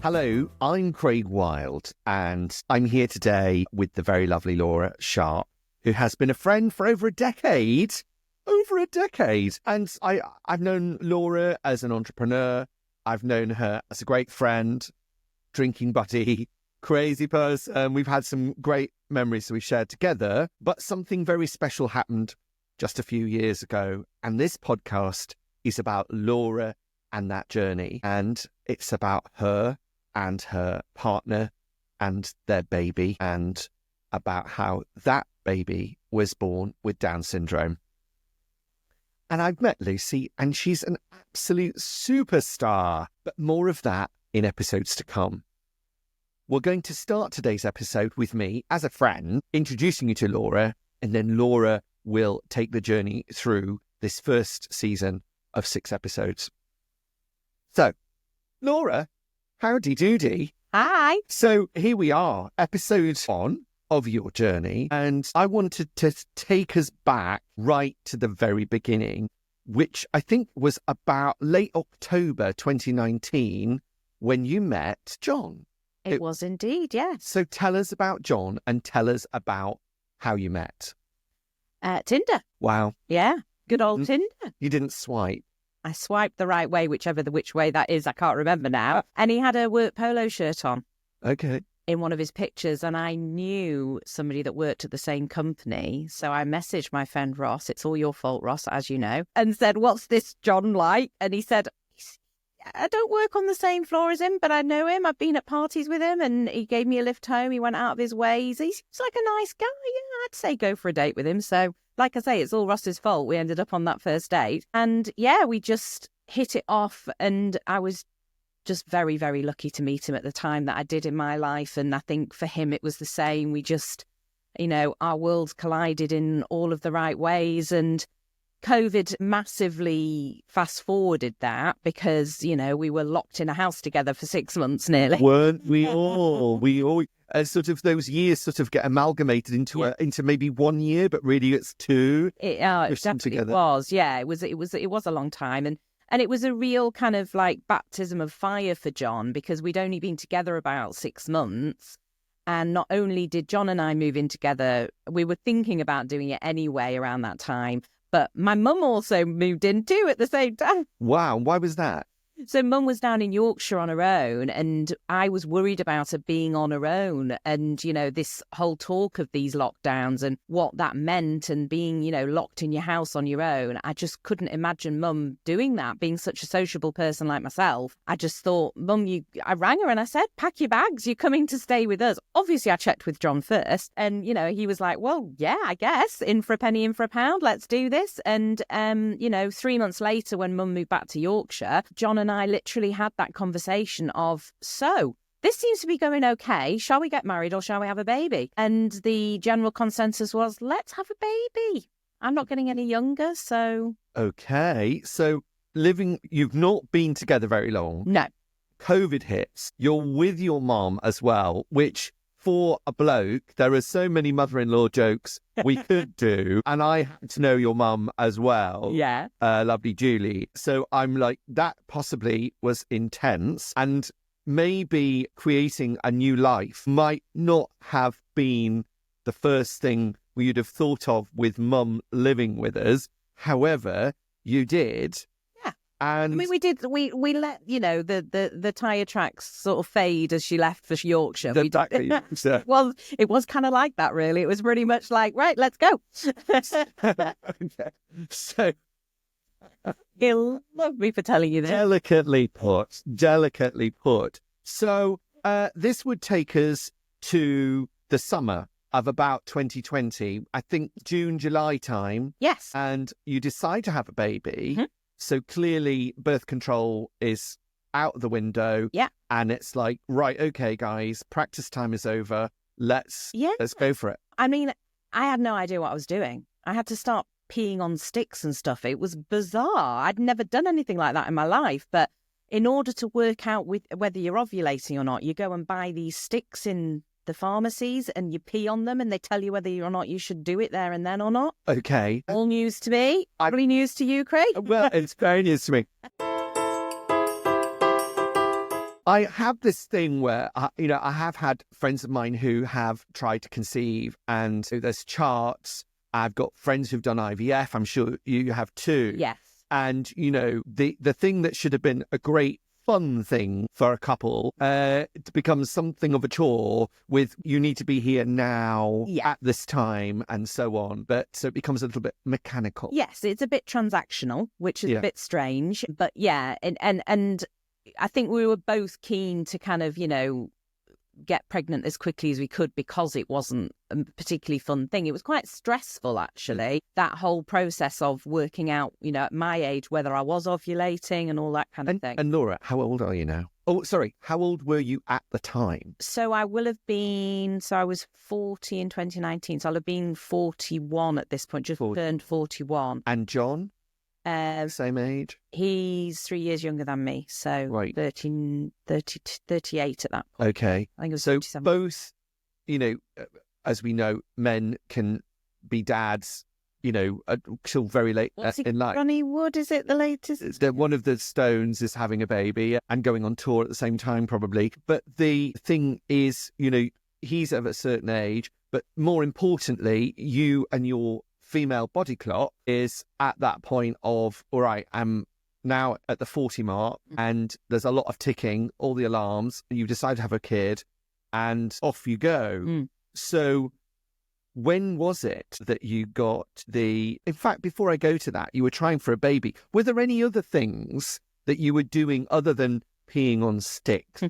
Hello, I'm Craig Wilde, and I'm here today with the very lovely Laura Sharpe, who has been a friend for over a decade. And I've known Laura as an entrepreneur. I've known her as a great friend, drinking buddy, crazy person. We've had some great memories that we've shared together. But something very special happened just a few years ago. And this podcast is about Laura and that journey. And it's about her and her partner and their baby, and about how that baby was born with Down syndrome. And I've met Lucy, and she's an absolute superstar. But more of that in episodes to come. We're going to start today's episode with me as a friend, introducing you to Laura, and then Laura will take the journey through this first season of 6 episodes. So, Laura, howdy doody. Hi. So here we are, episode 1 of your journey, and I wanted to take us back right to the very beginning, which I think was about late October 2019 when you met John. It was indeed, yes. So tell us about John and tell us about how you met. Tinder. Wow. Yeah, good old Tinder. You didn't swipe. I swiped the right way, which way that is, I can't remember now. And he had a work polo shirt on. Okay. In one of his pictures, and I knew somebody that worked at the same company. So I messaged my friend Ross, it's all your fault, Ross, as you know, and said, what's this John like? And he said, I don't work on the same floor as him, but I know him. I've been at parties with him, and he gave me a lift home. He went out of his way. He seems like a nice guy. Yeah, I'd say go for a date with him. So like I say, it's all Ross's fault. We ended up on that first date. And yeah, we just hit it off. And I was just very, very lucky to meet him at the time that I did in my life. And I think for him, it was the same. We just, our worlds collided in all of the right ways. And COVID massively fast forwarded that because, we were locked in a house together for 6 months nearly. Weren't we all? We all, sort of those years sort of get amalgamated into maybe 1 year, but really it's 2. It definitely was. Yeah, it was a long time. And it was a real kind of like baptism of fire for John because we'd only been together about 6 months. And not only did John and I move in together, we were thinking about doing it anyway around that time. But my mum also moved in too at the same time. Wow. Why was that? So mum was down in Yorkshire on her own, and I was worried about her being on her own. And, this whole talk of these lockdowns and what that meant and being, locked in your house on your own. I just couldn't imagine mum doing that, being such a sociable person like myself. I just thought, Mum, I rang her and I said, pack your bags, you're coming to stay with us. Obviously, I checked with John first. And, he was like, well, yeah, I guess. In for a penny, in for a pound. Let's do this. And, 3 months later, when mum moved back to Yorkshire, John and I literally had that conversation of, so this seems to be going okay. Shall we get married or shall we have a baby? And the general consensus was, let's have a baby. I'm not getting any younger, so. Okay. So you've not been together very long. No. COVID hits. You're with your mom as well, which for a bloke, there are so many mother-in-law jokes we could do. And I happen to know your mum as well. Yeah. Lovely Julie. So I'm like, that possibly was intense. And maybe creating a new life might not have been the first thing we'd have thought of with mum living with us. However, you did. And we did. We let the tyre tracks sort of fade as she left for Yorkshire. Exactly. Well, it was kind of like that, really. It was pretty much like, right, let's go. Okay. So he'll love me for telling you this. Delicately put. So this would take us to the summer of about 2020. I think June, July time. Yes. And you decide to have a baby. Mm-hmm. So clearly birth control is out the window. Yeah. And it's like, right, okay, guys, practice time is over. Let's go for it. I mean, I had no idea what I was doing. I had to start peeing on sticks and stuff. It was bizarre. I'd never done anything like that in my life. But in order to work out whether you're ovulating or not, you go and buy these sticks in the pharmacies and you pee on them and they tell you whether or not you should do it there and then or not. Okay. All news to me. Probably news to you, Craig. Well, it's very news to me. I have this thing where, I have had friends of mine who have tried to conceive, and so there's charts. I've got friends who've done IVF. I'm sure you have too. Yes. And, the thing that should have been a great fun thing for a couple, it becomes something of a chore with you need to be here now at this time and so on. But so it becomes a little bit mechanical. Yes, it's a bit transactional, which is a bit strange. But yeah, and I think we were both keen to kind of, get pregnant as quickly as we could because it wasn't a particularly fun thing. It was quite stressful, actually, that whole process of working out, at my age, whether I was ovulating and all that kind of thing. And Laura, how old are you now? Oh, sorry. How old were you at the time? So I was 40 in 2019. So I'll have been 41 at this point, just turned 41. And John? Same age? He's 3 years younger than me, so right. 38 at that point. Okay. I think it was so 37. Both, as we know, men can be dads, till very late in life. Ronnie Wood, is it the latest? One of the Stones is having a baby and going on tour at the same time, probably. But the thing is, he's of a certain age, but more importantly, you and your female body clock is at that point of, all right, I'm now at the 40 mark and there's a lot of ticking, all the alarms, you decide to have a kid and off you go. So when was it that you got in fact, before I go to that, you were trying for a baby. Were there any other things that you were doing other than peeing on sticks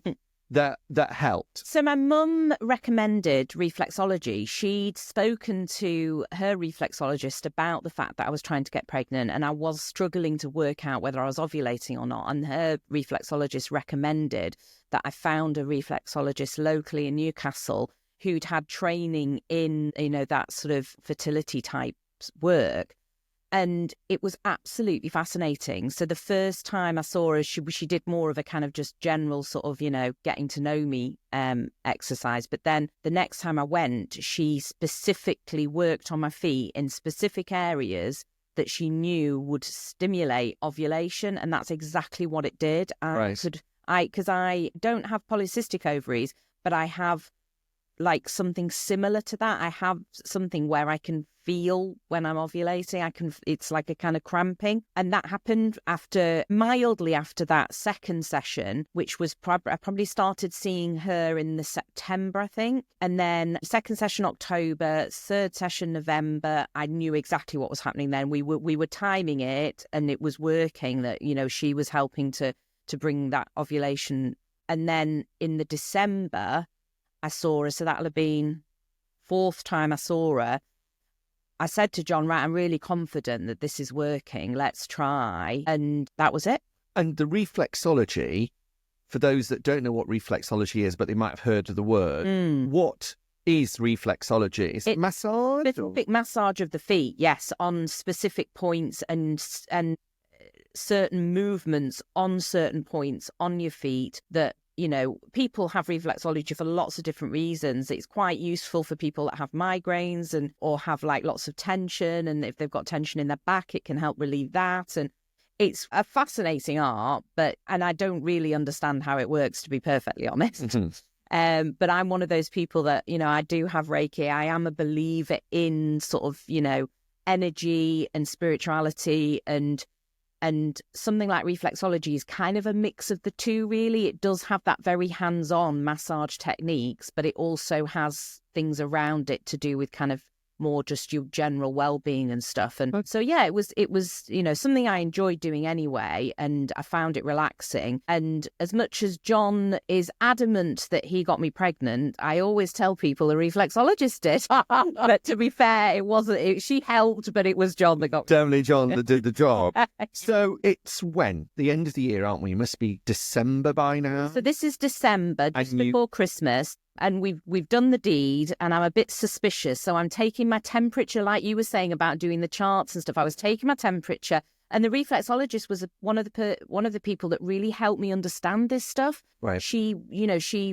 that helped? So my mum recommended reflexology. She'd spoken to her reflexologist about the fact that I was trying to get pregnant and I was struggling to work out whether I was ovulating or not. And her reflexologist recommended that I found a reflexologist locally in Newcastle who'd had training in, that sort of fertility type work. And it was absolutely fascinating. So the first time I saw her, she did more of a kind of just general sort of, getting to know me exercise. But then the next time I went, she specifically worked on my feet in specific areas that she knew would stimulate ovulation. And that's exactly what it did. Because I don't have polycystic ovaries, but I have something similar to that. I have something where I can feel when I'm ovulating. It's like a kind of cramping. And that happened mildly after that second session, which was I probably started seeing her in the September, I think. And then second session, October, third session, November, I knew exactly what was happening then. We were timing it and it was working that, she was helping to bring that ovulation. And then in the December, I saw her, so that'll have been fourth time I saw her. I said to John, right, I'm really confident that this is working. Let's try. And that was it. And the reflexology, for those that don't know what reflexology is, but they might have heard of the word, what is reflexology? Is it massage? Specific massage of the feet, yes, on specific points and certain movements on certain points on your feet that, people have reflexology for lots of different reasons. It's quite useful for people that have migraines or have lots of tension. And if they've got tension in their back, it can help relieve that. And it's a fascinating art, and I don't really understand how it works, to be perfectly honest. But I'm one of those people that, I do have Reiki. I am a believer in sort of, energy and spirituality and something like reflexology is kind of a mix of the two, really. It does have that very hands-on massage techniques, but it also has things around it to do with kind of more just your general well-being and stuff. And so, yeah, it was something I enjoyed doing anyway, and I found it relaxing. And as much as John is adamant that he got me pregnant, I always tell people a reflexologist did. But to be fair, it wasn't. She helped, but it was John that got me. Definitely John that did the job. So it's when? The end of the year, aren't we? It must be December by now. So this is December, just before Christmas. And we've done the deed, and I'm a bit suspicious. So I'm taking my temperature, like you were saying about doing the charts and stuff. I was taking my temperature, and the reflexologist was one of the people that really helped me understand this stuff. Right. She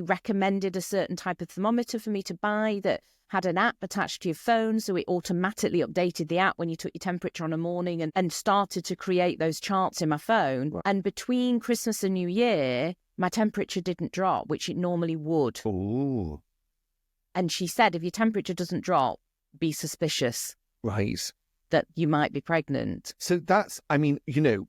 recommended a certain type of thermometer for me to buy that had an app attached to your phone, so it automatically updated the app when you took your temperature on a morning and started to create those charts in my phone. Right. And between Christmas and New Year, my temperature didn't drop, which it normally would. Oh, And she said, if your temperature doesn't drop, be suspicious right. that you might be pregnant. So that's, I mean,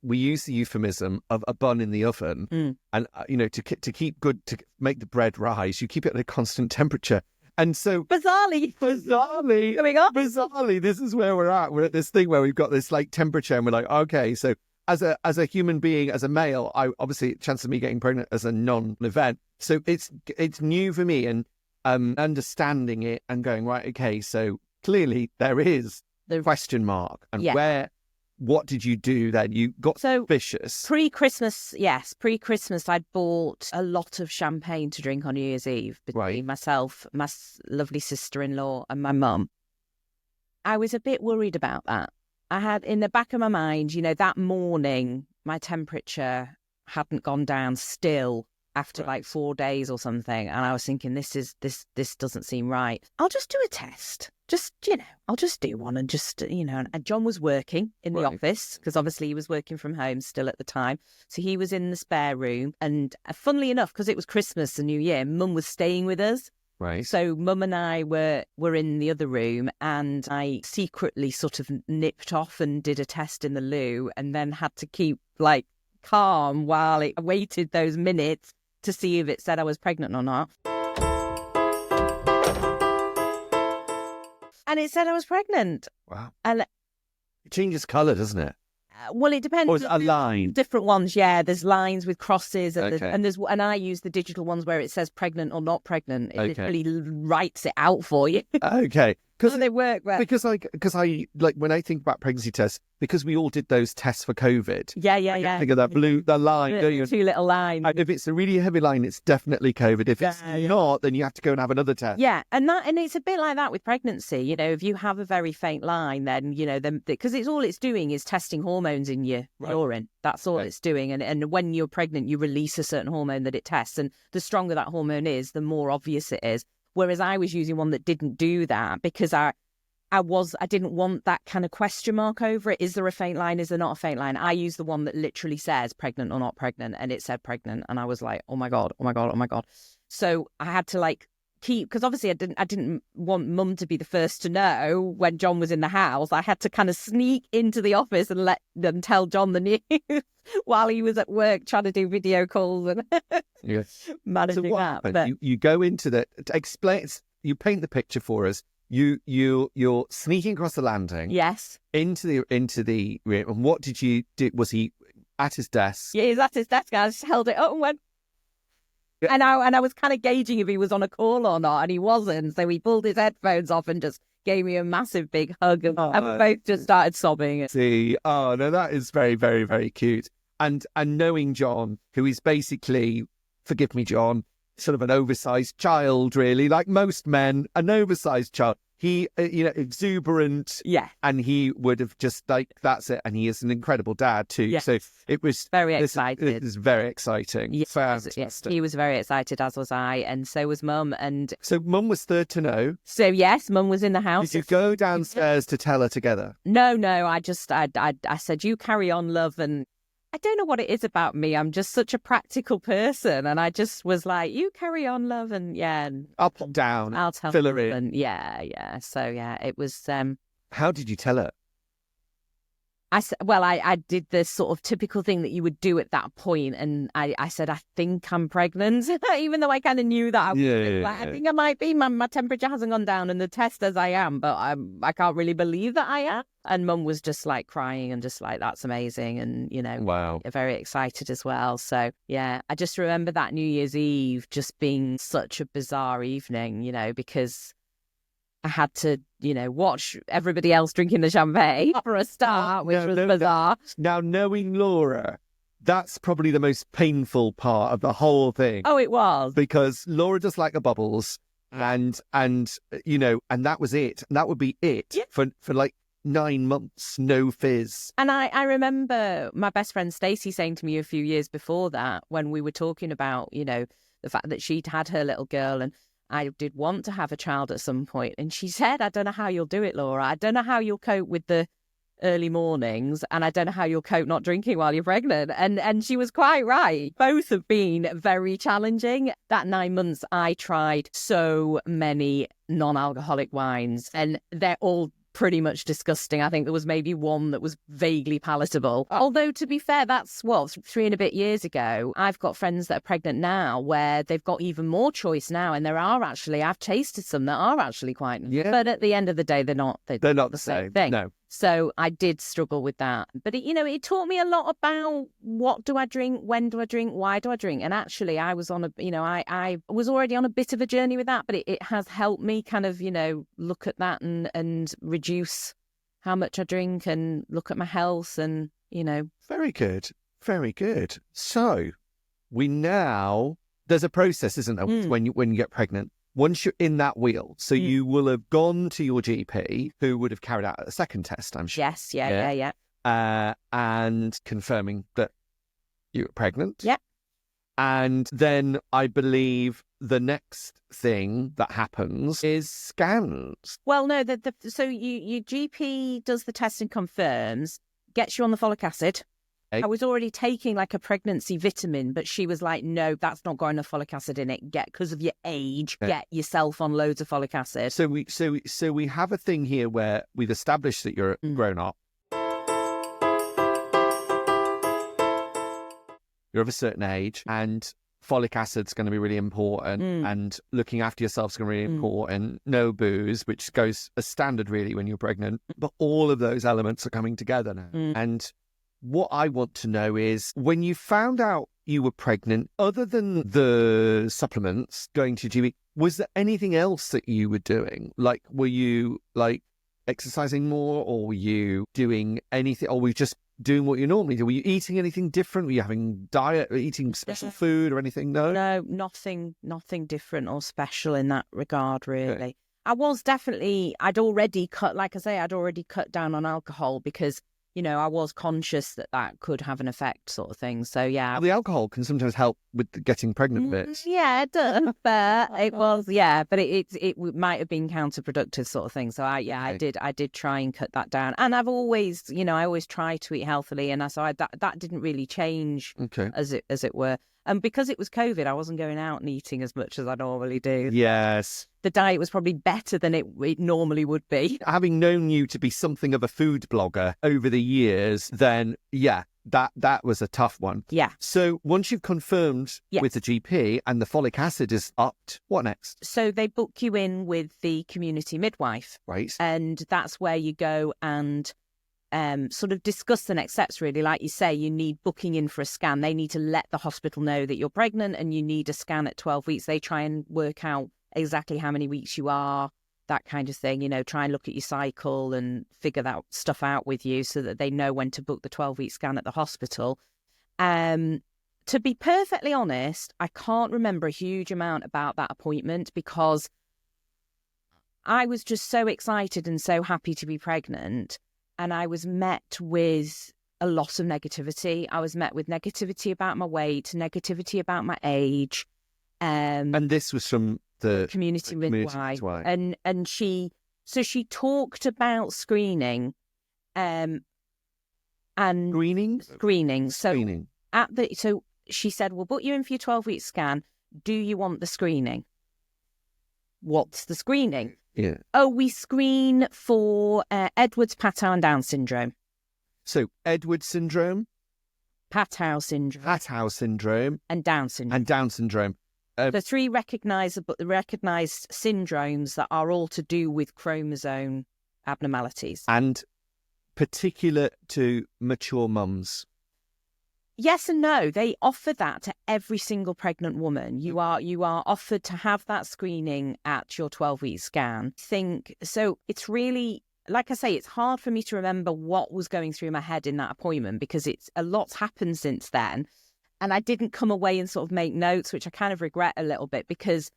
we use the euphemism of a bun in the oven, and to keep good, to make the bread rise, you keep it at a constant temperature. And so Bizarrely, going on. bizarrely, this is where we're at. We're at this thing where we've got this like temperature, and we're like, okay, so as a human being, as a male, I obviously chance of me getting pregnant as a non-event. So it's new for me, and understanding it and going, right, okay, so clearly there is the question mark, and what did you do then? You got suspicious. Pre-Christmas, I'd bought a lot of champagne to drink on New Year's Eve between myself, my lovely sister-in-law and my mum. I was a bit worried about that. I had in the back of my mind, that morning, my temperature hadn't gone down still after like 4 days or something. And I was thinking, this doesn't seem right. I'll just do a test. I'll just do one and and John was working in the office because obviously he was working from home still at the time. So he was in the spare room. And funnily enough, because it was Christmas and New Year, Mum was staying with us. Right. So Mum and I were in the other room, and I secretly sort of nipped off and did a test in the loo, and then had to keep like calm while I waited those minutes to see if it said I was pregnant or not. And it said I was pregnant. Wow. And it changes colour, doesn't it? Well, it depends. Or is it a line? Different ones, yeah. There's lines with crosses, and, Okay. and I use the digital ones where it says pregnant or not pregnant. It Okay. literally writes it out for you. Okay. Because they work well. Because I like when I think about pregnancy tests, because we all did those tests for COVID. Yeah. Think of that the line. Don't you? 2 little lines. And if it's a really heavy line, it's definitely COVID. If it's not, then you have to go and have another test. Yeah, and it's a bit like that with pregnancy. If you have a very faint line, then because it's all it's doing is testing hormones in your urine. That's all it's doing. And when you're pregnant, you release a certain hormone that it tests, and the stronger that hormone is, the more obvious it is. Whereas I was using one that didn't do that because I didn't want that kind of question mark over it. Is there a faint line? Is there not a faint line? I used the one that literally says pregnant or not pregnant, and it said pregnant, and I was like, oh my God. So I had to keep, because obviously I didn't want Mum to be the first to know when John was in the house. I had to kind of sneak into the office and let them tell John the news while he was at work trying to do video calls and managing so that. But you go into explain. You paint the picture for us. You're sneaking across the landing. Yes. Into the room. And what did you do? Was he at his desk? Yeah, he was at his desk. I just held it up and went. And I was kind of gauging if he was on a call or not, and he wasn't. So he pulled his headphones off and just gave me a massive big hug, and we both just started sobbing. See, oh no, that is very, very, very cute. And knowing John, who is basically, forgive me, John, sort of an oversized child, really, like most men, an oversized child. He, exuberant. Yeah. And he would have just that's it. And he is an incredible dad too. Yes. So it was very excited. It was very exciting. Yes, fantastic. Yes, he was very excited, as was I, and so was Mum. And so Mum was third to know. So yes, Mum was in the house. Did you go downstairs to tell her together? No. I said, you carry on, love, and I don't know what it is about me. I'm just such a practical person. And I just was like, you carry on, love. And I'll pop down. I'll tell fill her in. And yeah. So yeah, it was. How did you tell her? I did the sort of typical thing that you would do at that point, and I said, I think I'm pregnant, even though I kind of knew that. I think I might be. My temperature hasn't gone down, and the test says I am, but I can't really believe that I am. And Mum was just like crying and just like, that's amazing, and wow, very excited as well. So yeah, I just remember that New Year's Eve just being such a bizarre evening, because I had to, watch everybody else drinking the champagne for a start, which was bizarre. Now, knowing Laura, that's probably the most painful part of the whole thing. Oh, it was. Because Laura does like the bubbles, and that was it. And that would be it for like 9 months, no fizz. And I remember my best friend Stacey saying to me a few years before that, when we were talking about, the fact that she'd had her little girl, and I did want to have a child at some point. And she said, I don't know how you'll do it, Laura. I don't know how you'll cope with the early mornings, and I don't know how you'll cope not drinking while you're pregnant. And she was quite right. Both have been very challenging. That 9 months, I tried so many non-alcoholic wines, and they're all pretty much disgusting. I think there was maybe one that was vaguely palatable. Although, to be fair, that's 3 and a bit years ago. I've got friends that are pregnant now where they've got even more choice now. And I've tasted some that are actually quite, but at the end of the day, they're not the same thing. No. So I did struggle with that. But, it taught me a lot about what do I drink, when do I drink, why do I drink? And actually, I was on I was already on a bit of a journey with that, but it has helped me kind of, look at that and reduce how much I drink and look at my health and, Very good. Very good. So there's a process, isn't there, when you get pregnant? Once you're in that wheel, so you will have gone to your GP, who would have carried out a second test, I'm sure. Yes, yeah. And confirming that you were pregnant. Yeah. And then I believe the next thing that happens is scans. Well, no, so your GP does the test and confirms, gets you on the folic acid. I was already taking like a pregnancy vitamin, but she was like, no, that's not got enough folic acid in it. Because of your age, get yourself on loads of folic acid. So we have a thing here where we've established that you're grown up. You're of a certain age, and folic acid's going to be really important, and looking after yourself's going to be really important. No booze, which goes as standard really when you're pregnant. But all of those elements are coming together now. And what I want to know is, when you found out you were pregnant, other than the supplements, going to GP, was there anything else that you were doing? Like, were you exercising more, or were you doing anything, or were you just doing what you normally do? Were you eating anything different? Were you having diet, or eating special food or anything? No, nothing different or special in that regard, really. Okay. I was definitely, I'd already cut down on alcohol because, I was conscious that could have an effect, sort of thing. So, yeah. Well, the alcohol can sometimes help with the getting pregnant bit. Yeah, it does. But it was, but it might have been counterproductive, sort of thing. So, I did try and cut that down. And I've always, I always try to eat healthily. And that didn't really change, as it were. And because it was COVID, I wasn't going out and eating as much as I normally do. Yes. The diet was probably better than it normally would be. Having known you to be something of a food blogger over the years, then, that was a tough one. Yeah. So once you've confirmed with the GP and the folic acid is upped, what next? So they book you in with the community midwife. Right. And that's where you go and sort of discuss the next steps, really. Like you say, you need booking in for a scan. They need to let the hospital know that you're pregnant and you need a scan at 12 weeks. They try and work out exactly how many weeks you are, that kind of thing. Try and look at your cycle and figure that stuff out with you so that they know when to book the 12-week scan at the hospital. To be perfectly honest, I can't remember a huge amount about that appointment because I was just so excited and so happy to be pregnant. And I was met with a lot of negativity. I was met with negativity about my weight, negativity about my age. And this was from the community midwife. And she talked about screening. And screening. So she said, we'll put you in for your 12-week scan. Do you want the screening? What's the screening? Yeah. Oh, we screen for Edwards, Patau and Down syndrome. So Edwards syndrome, Patau syndrome, and Down syndrome. The 3 recognised syndromes that are all to do with chromosome abnormalities. And particular to mature mums. Yes and no. They offer that to every single pregnant woman. You are offered to have that screening at your 12-week scan. So it's really, like I say, it's hard for me to remember what was going through my head in that appointment because it's a lot's happened since then. And I didn't come away and sort of make notes, which I kind of regret a little bit because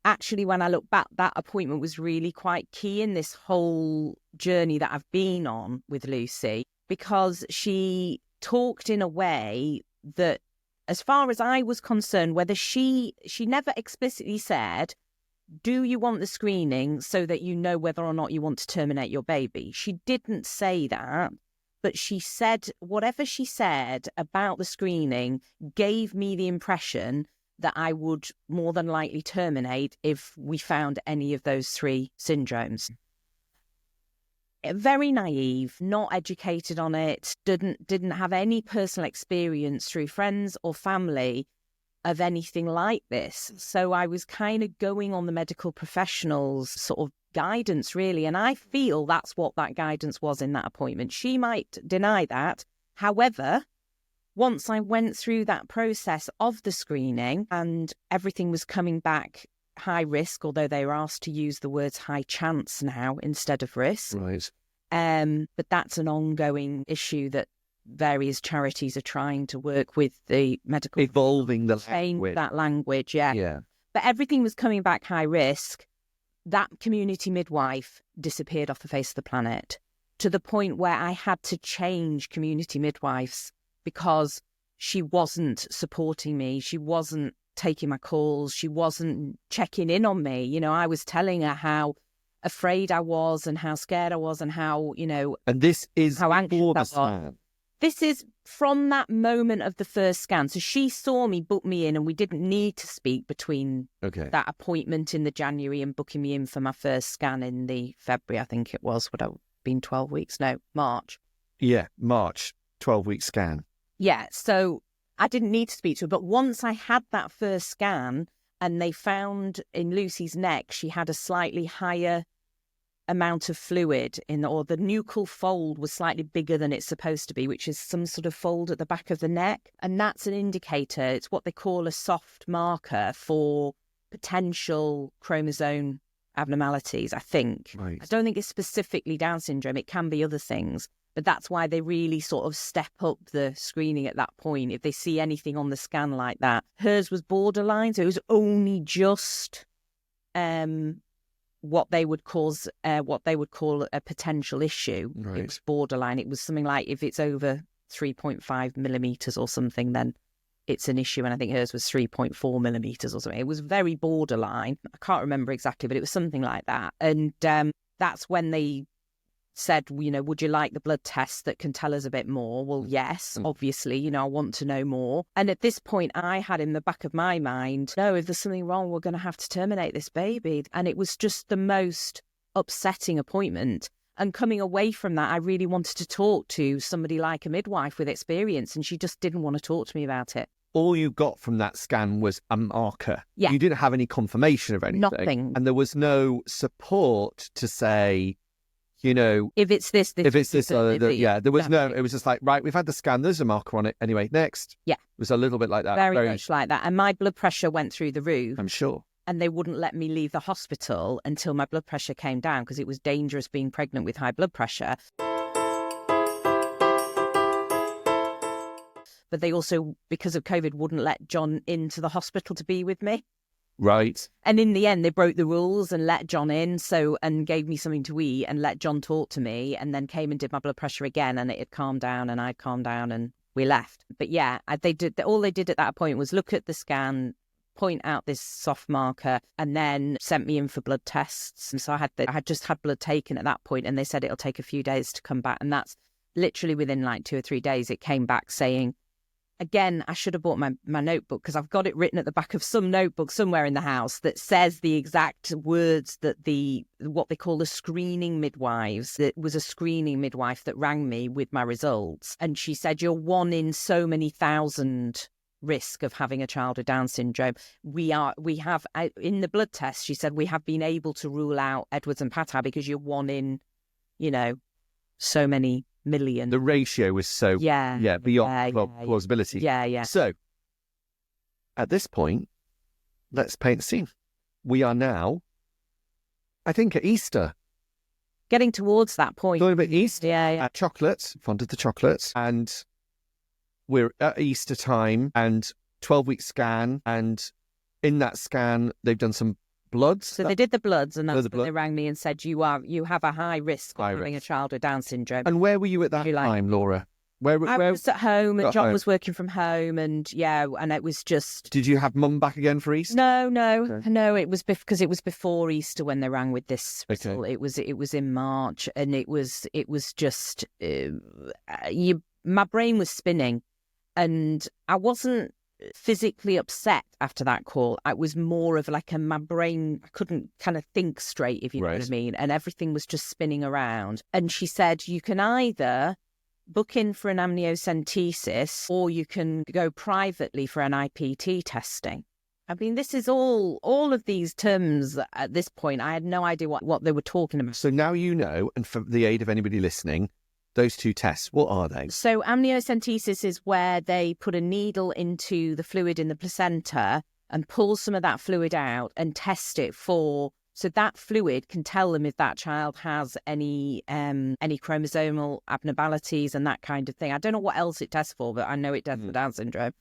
actually when I look back, that appointment was really quite key in this whole journey that I've been on with Lucy because she talked in a way that, as far as I was concerned, whether she never explicitly said, do you want the screening so that you know whether or not you want to terminate your baby? She didn't say that, but she said, whatever she said about the screening gave me the impression that I would more than likely terminate if we found any of those 3 syndromes. Very naive, not educated on it, didn't have any personal experience through friends or family of anything like this. So I was kind of going on the medical professionals' sort of guidance, really. And I feel that's what that guidance was in that appointment. She might deny that. However, once I went through that process of the screening and everything was coming back high risk, although they were asked to use the words high chance now instead of risk. Right. But that's an ongoing issue that various charities are trying to work with the medical... Evolving the change language. that language, yeah. Yeah. But everything was coming back high risk. That community midwife disappeared off the face of the planet to the point where I had to change community midwives because she wasn't supporting me. She wasn't taking my calls. She wasn't checking in on me. You know, I was telling her how afraid I was and how scared I was and how, you know... And this is how anxious before I the was. scan. This is from that moment of the first scan. So she saw me, booked me in, and we didn't need to speak between that appointment in the January and booking me in for my first scan in the February, I think it was. Would have been 12 weeks? No, March. Yeah, March, 12-week scan. Yeah, so I didn't need to speak to her. But once I had that first scan and they found in Lucy's neck, she had a slightly higher amount of fluid or the nuchal fold was slightly bigger than it's supposed to be, which is some sort of fold at the back of the neck. And that's an indicator. It's what they call a soft marker for potential chromosome abnormalities, I think. Right. I don't think it's specifically Down syndrome. It can be other things. But that's why they really sort of step up the screening at that point if they see anything on the scan like that. Hers was borderline, so it was only just what they would call a potential issue. Right. It was borderline. It was something like if it's over 3.5 millimeters or something, then it's an issue. And I think hers was 3.4 millimeters or something. It was very borderline. I can't remember exactly, but it was something like that. And that's when they said, you know, would you like the blood test that can tell us a bit more? Well, yes, obviously, you know, I want to know more. And at this point, I had in the back of my mind, no, if there's something wrong, we're going to have to terminate this baby. And it was just the most upsetting appointment. And coming away from that, I really wanted to talk to somebody like a midwife with experience, and she just didn't want to talk to me about it. All you got from that scan was a marker. Yeah. You didn't have any confirmation of anything. Nothing. And there was no support to say, you know, if it's this, there was no, it was just like, right, we've had the scan, there's a marker on it. Anyway, next. Yeah. It was a little bit like that. Very much like that. And my blood pressure went through the roof. I'm sure. And they wouldn't let me leave the hospital until my blood pressure came down because it was dangerous being pregnant with high blood pressure. But they also, because of COVID, wouldn't let John into the hospital to be with me. Right. And in the end, they broke the rules and let John in, and gave me something to eat and let John talk to me, and then came and did my blood pressure again, and it had calmed down and I'd calmed down and we left. But yeah, all they did at that point was look at the scan, point out this soft marker, and then sent me in for blood tests. And so I had just had blood taken at that point, and they said it'll take a few days to come back. And that's literally within like 2 or 3 days, it came back saying, again, I should have bought my notebook because I've got it written at the back of some notebook somewhere in the house that says the exact words that what they call the screening midwives. It was a screening midwife that rang me with my results. And she said, you're 1 in so many thousand risk of having a child with Down syndrome. We have in the blood test, she said, we have been able to rule out Edwards and Pattern because you're 1 in, you know, so many million. The ratio was so beyond plausibility. Yeah. So at this point, let's paint the scene. We are now, I think, at Easter. Getting towards that point. Going a bit east. Yeah. Chocolates, fond of the chocolates. And we're at Easter time and 12-week scan. And in that scan, they've done some bloods. So they did the bloods, and that's when they rang me and said, you have a high risk of having a child with Down syndrome. And where were you at that time, Laura? I Where was at home and at John home? was working from home, and and it was just Did you have mum back again for Easter? no. It was because it was before Easter when they rang with this. Okay. It was in March, and it was just my brain was spinning, and I wasn't physically upset after that call. It was more of like my brain, I couldn't kind of think straight, if you know what I mean, and everything was just spinning around. And she said, you can either book in for an amniocentesis or you can go privately for an IPT testing. I mean, this is all of these terms at this point. I had no idea what they were talking about. So now you know, and for the aid of anybody listening, those two tests, what are they? So amniocentesis is where they put a needle into the fluid in the placenta and pull some of that fluid out and test it for... So that fluid can tell them if that child has any chromosomal abnormalities and that kind of thing. I don't know what else it tests for, but I know it tests for Down syndrome.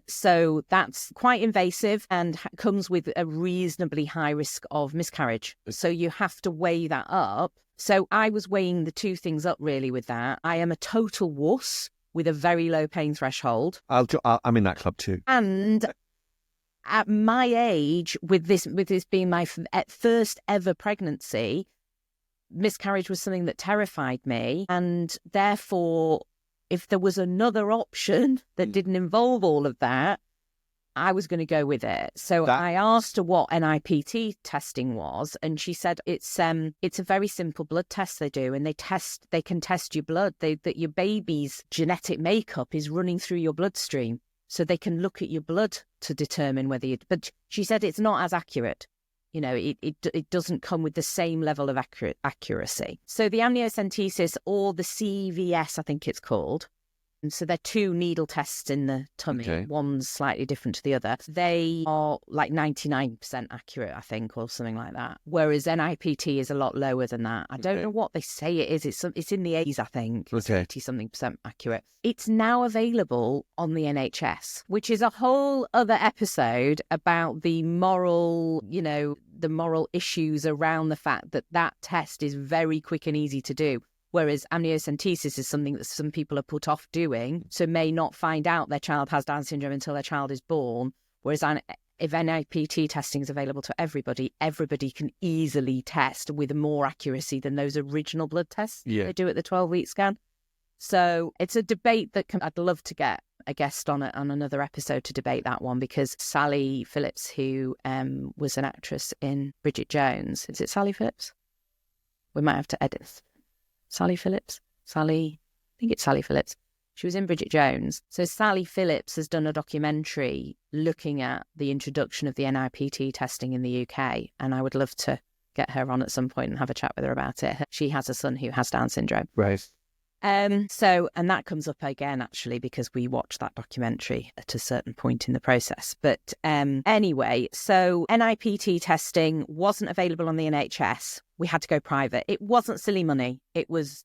So that's quite invasive and comes with a reasonably high risk of miscarriage. So you have to weigh that up. So I was weighing the two things up really with that. I am a total wuss with a very low pain threshold. I'm in that club too. And at my age, with this being my first ever pregnancy, miscarriage was something that terrified me. And therefore, if there was another option that didn't involve all of that, I was going to go with it. So I asked her what NIPT testing was, and she said it's a very simple blood test they do, and they can test your blood. That your baby's genetic makeup is running through your bloodstream. So they can look at your blood to determine whether you... But she said it's not as accurate. You know, it doesn't come with the same level of accuracy. So the amniocentesis, or the CVS, I think it's called. And so they're two needle tests in the tummy. Okay. One's slightly different to the other. They are like 99% accurate, I think, or something like that. Whereas NIPT is a lot lower than that. I don't know what they say it is. It's in the 80s, I think. It's 80-something% accurate. It's now available on the NHS, which is a whole other episode about the moral, the moral issues around the fact that test is very quick and easy to do. Whereas amniocentesis is something that some people are put off doing, so may not find out their child has Down syndrome until their child is born. Whereas if NIPT testing is available to everybody can easily test with more accuracy than those original blood tests they do at the 12-week scan. So it's a debate that I'd love to get a guest on another episode to debate that one, because Sally Phillips, who was an actress in Bridget Jones, is it Sally Phillips? We might have to edit. Sally Phillips? I think it's Sally Phillips. She was in Bridget Jones. So Sally Phillips has done a documentary looking at the introduction of the NIPT testing in the UK. And I would love to get her on at some point and have a chat with her about it. She has a son who has Down syndrome. Right. And that comes up again, actually, because we watched that documentary at a certain point in the process. But anyway, so NIPT testing wasn't available on the NHS. We had to go private. It wasn't silly money. It was,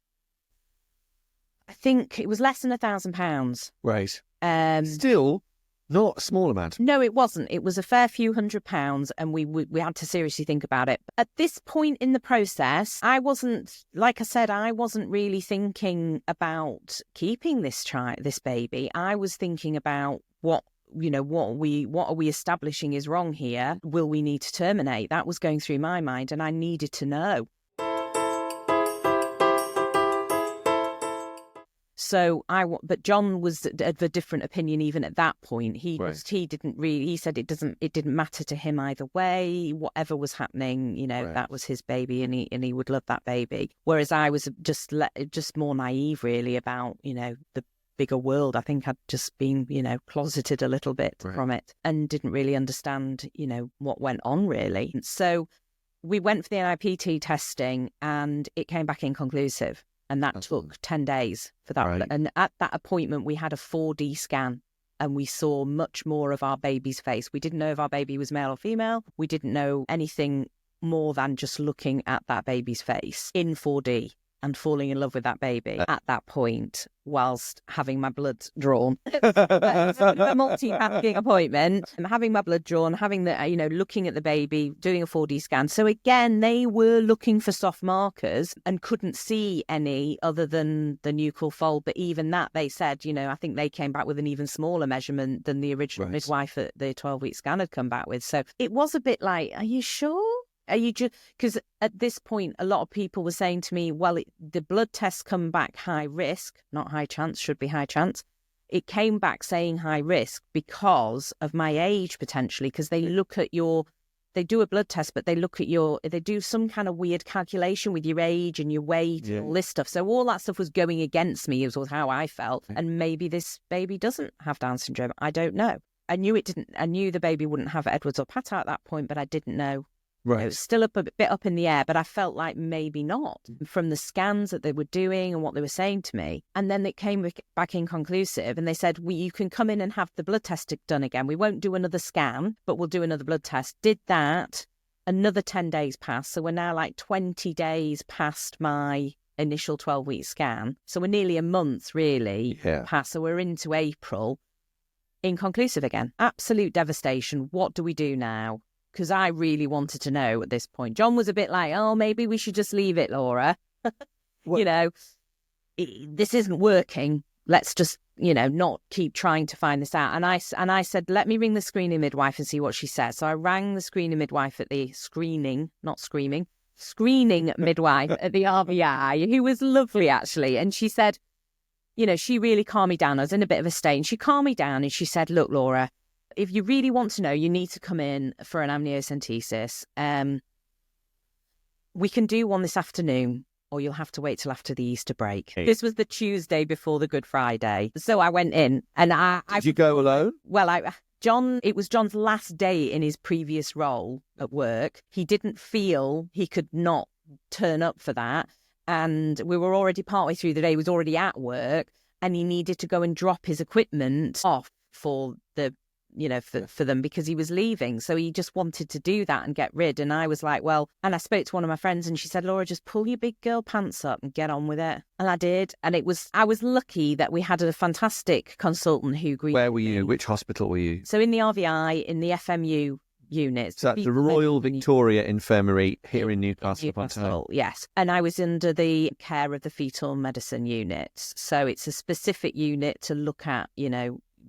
I think it was less than £1,000. Right. Still not a small amount. No, it wasn't. It was a fair few £100s, and we had to seriously think about it. At this point in the process, I wasn't really thinking about keeping this baby. I was thinking about what are we establishing is wrong here? Will we need to terminate? That was going through my mind, and I needed to know. So but John was of a different opinion even at that point. He said it didn't matter to him either way. Whatever was happening, that was his baby, and he would love that baby. Whereas I was just more naive really about, the bigger world. I think I'd just been, closeted a little bit from it and didn't really understand, what went on really. So we went for the NIPT testing and it came back inconclusive. And that took 10 days for that. Right. And at that appointment, we had a 4D scan and we saw much more of our baby's face. We didn't know if our baby was male or female. We didn't know anything more than just looking at that baby's face in 4D. and falling in love with that baby at that point whilst having my blood drawn. A multitasking appointment. I'm having my blood drawn, having the, looking at the baby, doing a 4D scan. So again, they were looking for soft markers and couldn't see any other than the nuchal fold. But even that, they said, I think they came back with an even smaller measurement than the original midwife at the 12-week scan had come back with. So it was a bit like, are you sure? Are you just, because at this point, a lot of people were saying to me, well, the blood tests come back high risk, not high chance, should be high chance. It came back saying high risk because of my age, potentially, because they look at they do a blood test, but they look at they do some kind of weird calculation with your age and your weight and all this stuff. So all that stuff was going against me, was how I felt. And maybe this baby doesn't have Down syndrome. I don't know. I knew it didn't. I knew the baby wouldn't have Edwards or Patta at that point, but I didn't know. Right. It was still a bit up in the air, but I felt like maybe not from the scans that they were doing and what they were saying to me. And then it came back inconclusive and they said, you can come in and have the blood test done again. We won't do another scan, but we'll do another blood test. Did that. Another 10 days passed. So we're now like 20 days past my initial 12-week scan. So we're nearly a month really past. So we're into April. Inconclusive again. Absolute devastation. What do we do now? Because I really wanted to know at this point. John was a bit like, oh, maybe we should just leave it, Laura. This isn't working. Let's just, not keep trying to find this out. And I said, let me ring the screening midwife and see what she says. So I rang the screening midwife at the screening midwife at the RVI, who was lovely, actually. And she said, she really calmed me down. I was in a bit of a state. And she calmed me down and she said, look, Laura, if you really want to know, you need to come in for an amniocentesis. We can do one this afternoon, or you'll have to wait till after the Easter break. Hey. This was the Tuesday before the Good Friday. So I went in and Did you go alone? Well, it was John's last day in his previous role at work. He didn't feel he could not turn up for that. And we were already partway through the day. He was already at work and he needed to go and drop his equipment off for the for them because he was leaving. So he just wanted to do that and get rid. And I was like, and I spoke to one of my friends and she said, Laura, just pull your big girl pants up and get on with it. And I did. And I was lucky that we had a fantastic consultant who greeted Where were you? me. Which hospital were you? So in the RVI, in the FMU unit. So that's the Royal Victoria Infirmary here in Newcastle upon Tyne. Yes. And I was under the care of the fetal medicine unit. So it's a specific unit to look at,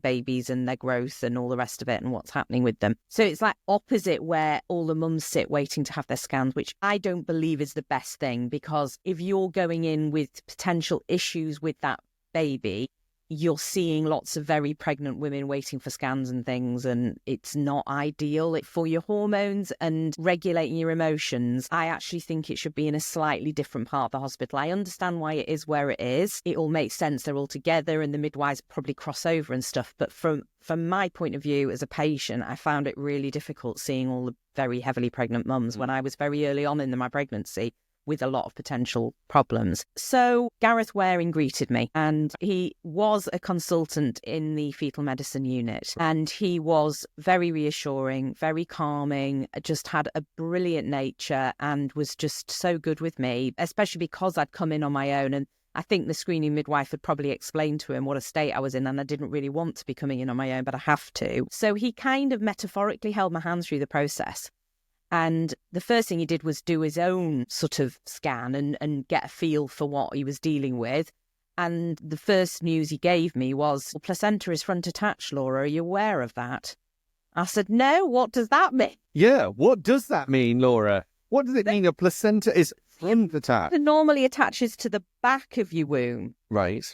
babies and their growth and all the rest of it and what's happening with them. So it's like opposite where all the mums sit waiting to have their scans, which I don't believe is the best thing, because if you're going in with potential issues with that baby, you're seeing lots of very pregnant women waiting for scans and things, and it's not ideal for your hormones and regulating your emotions. I actually think it should be in a slightly different part of the hospital. I understand why it is where it is. It all makes sense. They're all together and the midwives probably cross over and stuff. But from my point of view as a patient, I found it really difficult seeing all the very heavily pregnant mums when I was very early on in my pregnancy, with a lot of potential problems. So Gareth Waring greeted me, and he was a consultant in the fetal medicine unit, and he was very reassuring, very calming, just had a brilliant nature and was just so good with me, especially because I'd come in on my own. And I think the screening midwife had probably explained to him what a state I was in, and I didn't really want to be coming in on my own, but I have to. So he kind of metaphorically held my hand through the process. And the first thing he did was do his own sort of scan and get a feel for what he was dealing with. And the first news he gave me was, placenta is front attached, Laura. Are you aware of that? I said, no, what does that mean? Yeah, what does that mean, Laura? What does it mean a placenta is front attached? It normally attaches to the back of your womb. Right.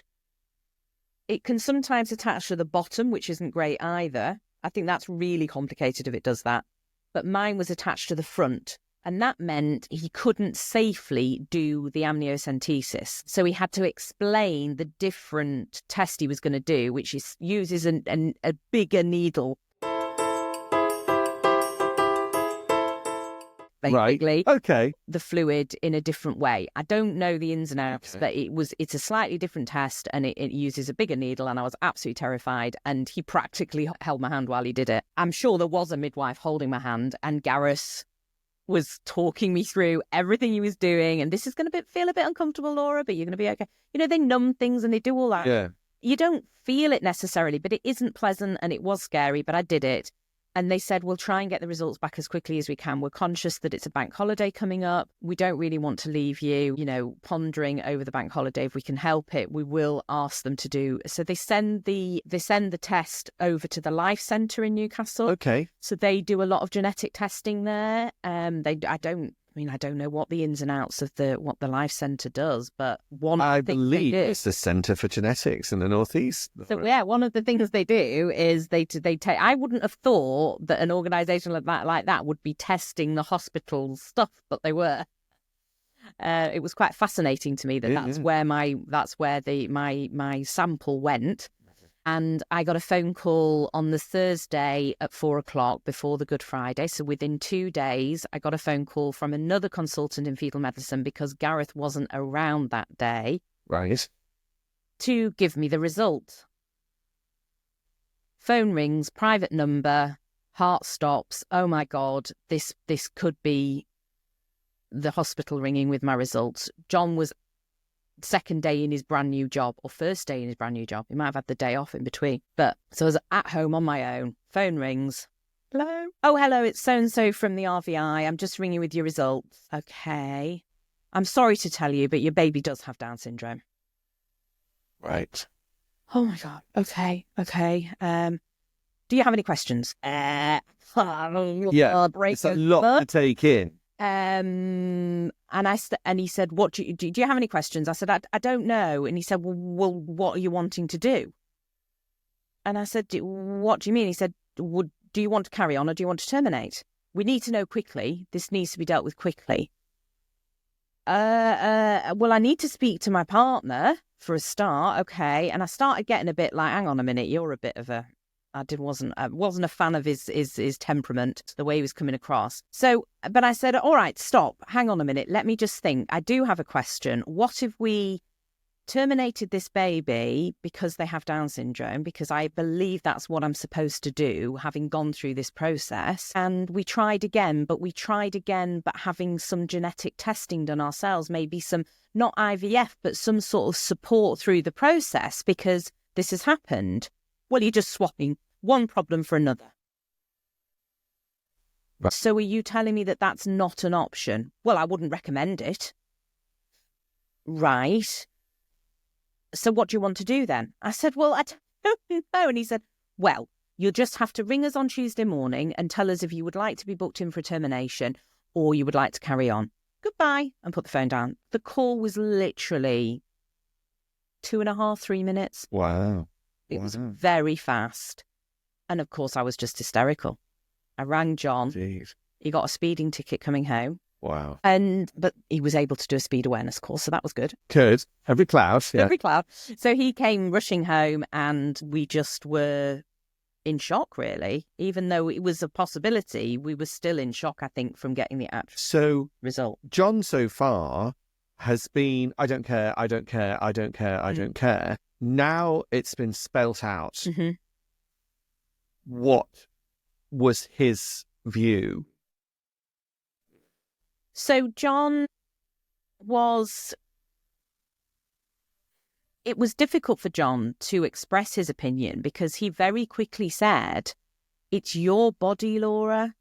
It can sometimes attach to the bottom, which isn't great either. I think that's really complicated if it does that. But mine was attached to the front. And that meant he couldn't safely do the amniocentesis. So he had to explain the different test he was going to do, which uses a bigger needle. Basically, right. Okay. The fluid in a different way. I don't know the ins and outs, but it's a slightly different test, and it uses a bigger needle, and I was absolutely terrified. And he practically held my hand while he did it. I'm sure there was a midwife holding my hand, and Gareth was talking me through everything he was doing. And this is going to feel a bit uncomfortable, Laura, but you're going to be okay. You know, they numb things and they do all that. Yeah. You don't feel it necessarily, but it isn't pleasant and it was scary, but I did it. And they said, we'll try and get the results back as quickly as we can. We're conscious that it's a bank holiday coming up. We don't really want to leave you, you know, pondering over the bank holiday. If we can help it, we will ask them to do. So they send the test over to the Life Centre in Newcastle. Okay. So they do a lot of genetic testing there. I don't know what the ins and outs of what the Life Centre does, but I believe it's the Centre for Genetics in the Northeast. So yeah, one of the things they do is they take. I wouldn't have thought that an organisation like that would be testing the hospital's stuff, but they were. It was quite fascinating to me that's where my sample went. And I got a phone call on the Thursday at 4:00 before the Good Friday. So within 2 days, I got a phone call from another consultant in fetal medicine because Gareth wasn't around that day. Right. To give me the result. Phone rings, private number, heart stops. Oh my God, this could be the hospital ringing with my results. John was second day in his brand new job, or first day in his brand new job. He might have had the day off in between. But so I was at home on my own. Phone rings. Hello? Oh, hello, it's so-and-so from the RVI. I'm just ringing with your results. Okay. I'm sorry to tell you, but your baby does have Down syndrome. Right. Oh my God. Okay. Do you have any questions? Yeah. It's a lot to take in. And he said, "What do you have any questions?" I said, I don't know. And he said, well, what are you wanting to do? And I said, what do you mean? He said, do you want to carry on or do you want to terminate? We need to know quickly. This needs to be dealt with quickly. Well, I need to speak to my partner for a start. Okay. And I started getting a bit like, hang on a minute, you're a bit of a... I wasn't a fan of his temperament, the way he was coming across. So, but I said, all right, stop, hang on a minute, let me just think. I do have a question. What if we terminated this baby because they have Down syndrome? Because I believe that's what I'm supposed to do, having gone through this process. And we tried again, but having some genetic testing done ourselves, maybe some, not IVF, but some sort of support through the process because this has happened. Well, you're just swapping one problem for another. Right. So are you telling me that that's not an option? Well, I wouldn't recommend it. Right. So what do you want to do then? I said, well, I don't know. And he said, well, you'll just have to ring us on Tuesday morning and tell us if you would like to be booked in for a termination or you would like to carry on. Goodbye. And put the phone down. The call was literally 2.5, 3 minutes. Wow. It was very fast. And of course, I was just hysterical. I rang John. Jeez. He got a speeding ticket coming home. Wow. But he was able to do a speed awareness course, so that was good. Good. Every cloud. Yeah. Every cloud. So he came rushing home and we just were in shock, really. Even though it was a possibility, we were still in shock, I think, from getting the actual result. John so far has been, I don't care. Now it's been spelt out. Mm-hmm. What was his view? So John it was difficult for John to express his opinion because he very quickly said, it's your body, Laura.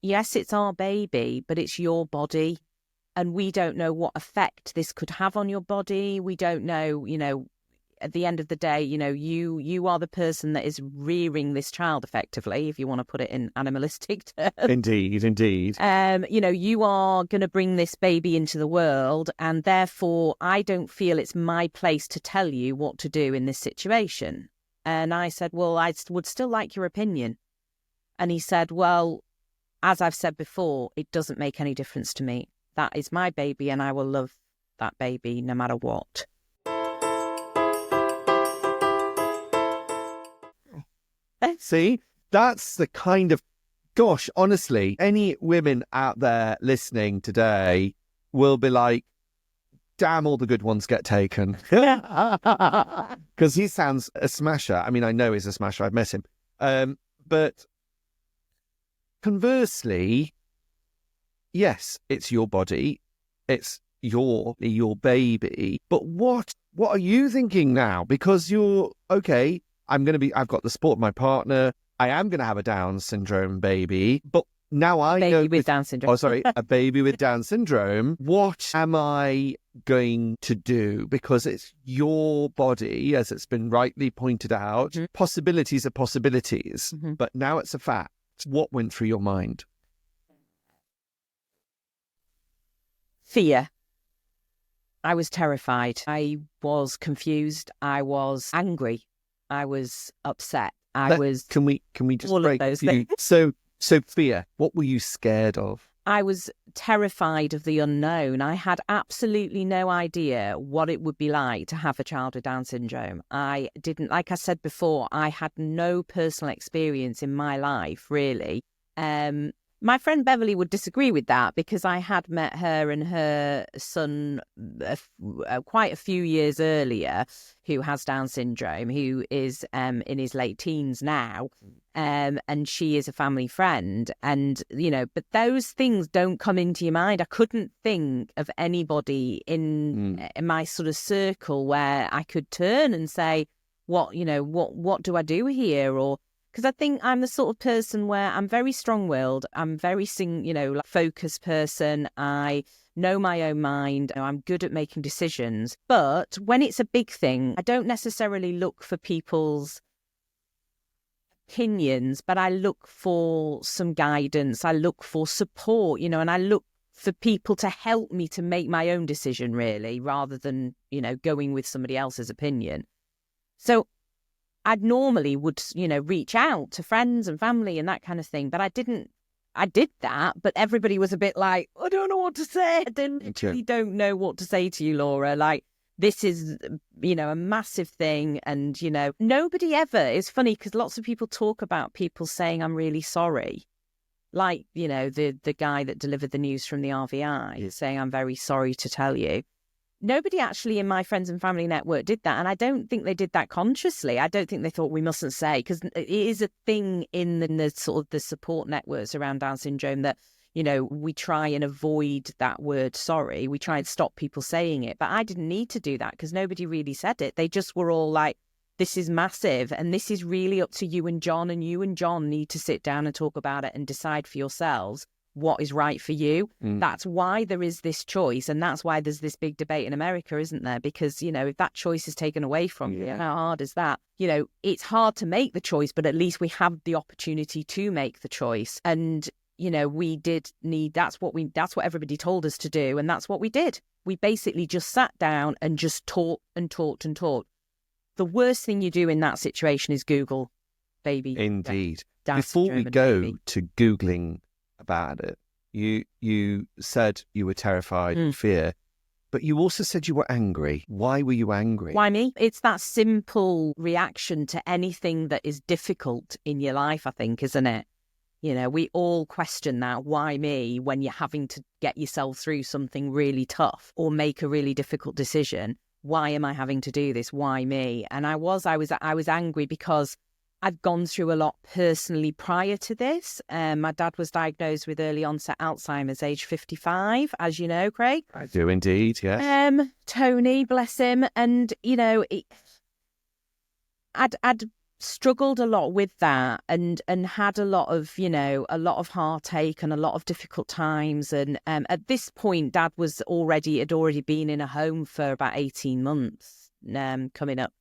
Yes, it's our baby, but it's your body. And we don't know what effect this could have on your body. We don't know, at the end of the day, you are the person that is rearing this child effectively, if you want to put it in animalistic terms. Indeed. You are going to bring this baby into the world, and therefore I don't feel it's my place to tell you what to do in this situation. And I said, well, I would still like your opinion. And he said, well, as I've said before, it doesn't make any difference to me. That is my baby, and I will love that baby no matter what. See, that's the kind of, gosh, honestly, any women out there listening today will be like, damn, all the good ones get taken. Because he sounds a smasher. I mean, I know he's a smasher. I've met him. But conversely, yes, it's your body, it's your baby, but what are you thinking now? Because you're okay, I've got the support of my partner, I am going to have a Down syndrome baby, but now I know... Baby with Down syndrome. Oh, sorry, a baby with Down syndrome. What am I going to do? Because it's your body, as it's been rightly pointed out. Mm-hmm. Possibilities are possibilities, Mm-hmm. but now it's a fact. What went through your mind? Fear. I was terrified. I was confused. I was angry. I was upset. Can we just all break of those things? So fear. What were you scared of? I was terrified of the unknown. I had absolutely no idea what it would be like to have a child with Down syndrome. I didn't, like I said before, I had no personal experience in my life, really. My friend Beverly would disagree with that because I had met her and her son quite a few years earlier, who has Down syndrome, who is in his late teens now. And she is a family friend. And, but those things don't come into your mind. I couldn't think of anybody in my sort of circle where I could turn and say, what do I do here? Or, because I think I'm the sort of person where I'm very strong-willed. I'm very, focused person. I know my own mind. I'm good at making decisions. But when it's a big thing, I don't necessarily look for people's opinions, but I look for some guidance. I look for support, and I look for people to help me to make my own decision, really, rather than, going with somebody else's opinion. So I'd normally would, reach out to friends and family and that kind of thing. But I did that, but everybody was a bit like, I don't know what to say. I literally don't know what to say to you, Laura. Like, this is, a massive thing. And, nobody ever, it's funny because lots of people talk about people saying, I'm really sorry. Like, the guy that delivered the news from the RVI saying, I'm very sorry to tell you. Nobody actually in my friends and family network did that. And I don't think they did that consciously. I don't think they thought we mustn't say, because it is a thing in the sort of the support networks around Down syndrome that, we try and avoid that word sorry. We try and stop people saying it. But I didn't need to do that because nobody really said it. They just were all like, this is massive and this is really up to you and John, and you and John need to sit down and talk about it and decide for yourselves what is right for you. That's why there is this choice, and that's why there's this big debate in America, isn't there? Because, if that choice is taken away from you, how hard is that? It's hard to make the choice, but at least we have the opportunity to make the choice. And, we did need, that's what everybody told us to do, and that's what we did. We basically just sat down and just talked and talked and talked. The worst thing you do in that situation is Google baby. Indeed. Down Before we go baby. to Googling about it, you said you were terrified and fear, but you also said you were angry. Why were you angry? Why me? It's that simple reaction to anything that is difficult in your life, I think, isn't it? We all question that. Why me? When you're having to get yourself through something really tough or make a really difficult decision. Why am I having to do this? Why me? And I was angry because I'd gone through a lot personally prior to this. My dad was diagnosed with early onset Alzheimer's, age 55, as you know, Craig. I do indeed, yes. Tony, bless him. And, I'd struggled a lot with that and had a lot of heartache and a lot of difficult times. And at this point, Dad had already been in a home for about 18 months, coming up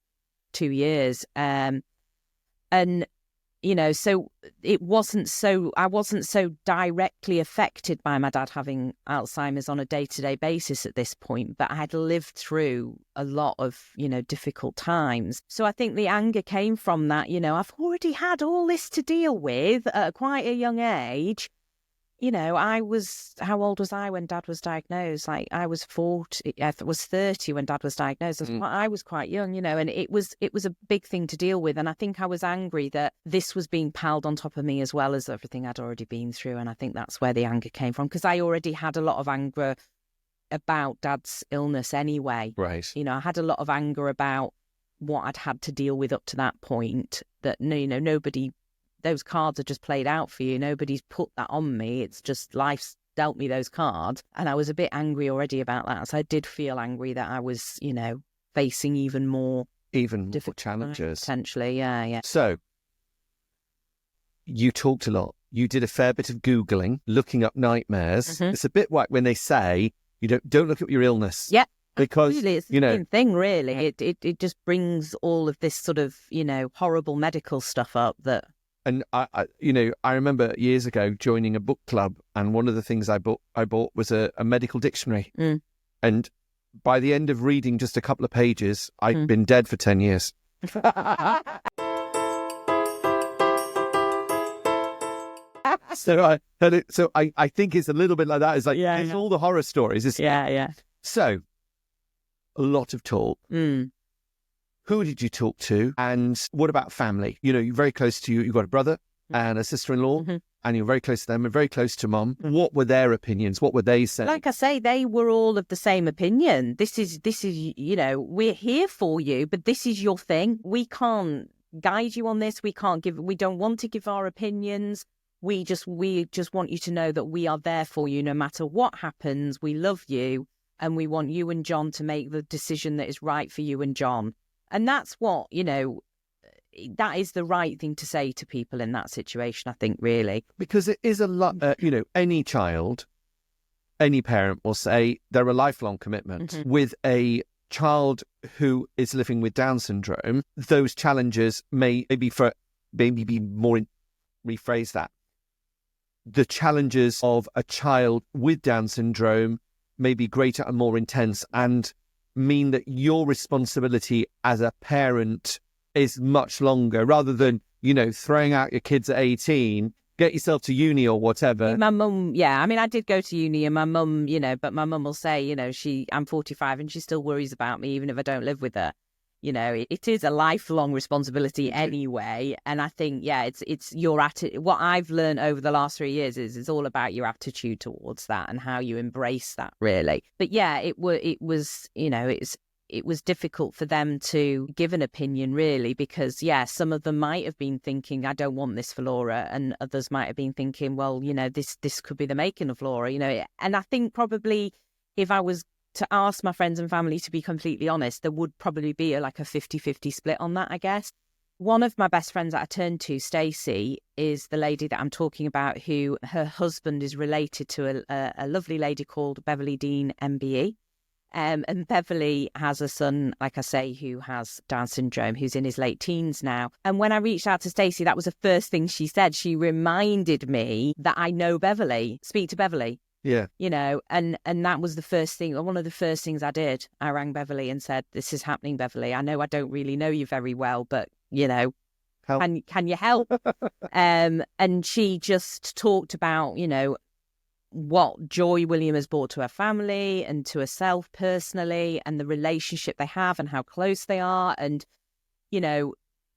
2 years. And, so I wasn't so directly affected by my dad having Alzheimer's on a day-to-day basis at this point, but I had lived through a lot of, difficult times. So I think the anger came from that, I've already had all this to deal with at quite a young age. How old was I when Dad was diagnosed? Like I was 30 when Dad was diagnosed. I was quite young, and it was a big thing to deal with. And I think I was angry that this was being piled on top of me as well as everything I'd already been through. And I think that's where the anger came from, because I already had a lot of anger about Dad's illness anyway. Right. I had a lot of anger about what I'd had to deal with up to that point, that, nobody... Those cards are just played out for you. Nobody's put that on me. It's just life's dealt me those cards. And I was a bit angry already about that. So I did feel angry that I was, facing even more difficult challenges. Potentially, yeah. So you talked a lot. You did a fair bit of Googling, looking up nightmares. Mm-hmm. It's a bit like when they say, don't look at your illness. Yeah. Because, absolutely. It's the same thing, really. It just brings all of this sort of, horrible medical stuff up that... And I remember years ago joining a book club, and one of the things I bought was a medical dictionary. Mm. And by the end of reading just a couple of pages, I'd been dead for 10 years. So I think it's a little bit like that. It's like, it's all the horror stories. So, a lot of talk. Mm. Who did you talk to? And what about family? You're very close to you. You've got a brother and a sister-in-law, and you're very close to them and very close to mum. What were their opinions? What were they saying? Like I say, they were all of the same opinion. This is, we're here for you, but this is your thing. We can't guide you on this. We don't want to give our opinions. We just want you to know that we are there for you no matter what happens. We love you, and we want you and John to make the decision that is right for you and John. And that's what, that is the right thing to say to people in that situation, I think, really. Because it is a lot, any child, any parent will say they're a lifelong commitment. Mm-hmm. With a child who is living with Down syndrome, those challenges rephrase that. The challenges of a child with Down syndrome may be greater and more intense, and mean that your responsibility as a parent is much longer, rather than, throwing out your kids at 18, get yourself to uni or whatever. My mum, I did go to uni, and my mum, but my mum will say, I'm 45 and she still worries about me even if I don't live with her. It is a lifelong responsibility anyway. And I think, it's your attitude. What I've learned over the last 3 years is it's all about your attitude towards that and how you embrace that, really. But it was difficult for them to give an opinion, really, because, some of them might have been thinking, I don't want this for Laura. And others might have been thinking, well, this could be the making of Laura, And I think probably if I was to ask my friends and family to be completely honest, there would probably be a 50-50 split on that, I guess. One of my best friends that I turned to, Stacey, is the lady that I'm talking about, who her husband is related to a lovely lady called Beverly Dean MBE. And Beverly has a son, like I say, who has Down syndrome, who's in his late teens now. And when I reached out to Stacey, that was the first thing she said. She reminded me that I know Beverly, speak to Beverly. Yeah. And that was the first thing, one of the first things I did. I rang Beverly and said, this is happening, Beverly. I know I don't really know you very well, but, help. Can you help? And she just talked about, what joy William has brought to her family and to herself personally, and the relationship they have and how close they are. And,